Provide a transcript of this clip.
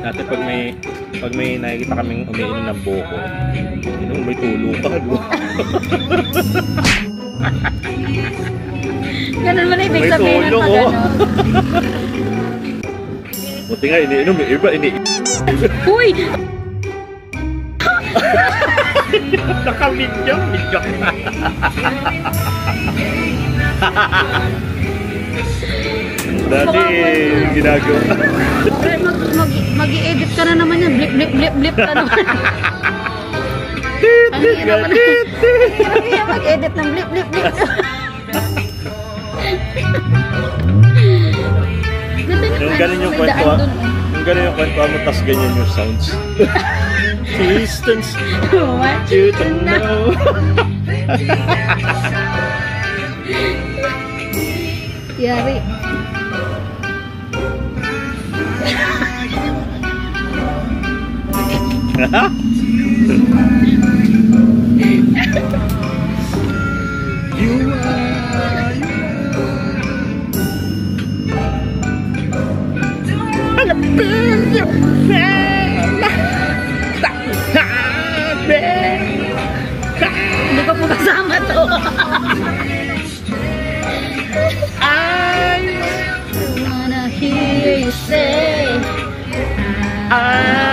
Dati pag may nakikita kaming umiinom ng buko, may tulo ka, no? Ganun man ibig sabihin ng tulo, pag ano. Buti nga, iniinom, yung iba, iniinom. Uy! Nakamidyo. Dati, ginagawa. Mag-i-edit ka na naman yan. Blip, blip, blip, blip ka naman. Ang hirap na. Hirap mag-edit ng blip, blip, blip. Yung ganun yung kwento, yung ganun yung kwento mo, tas ganyan yung sounds. Distance, What you to know. Yari. You are Hindi ko po kasama to. I wanna hear you say I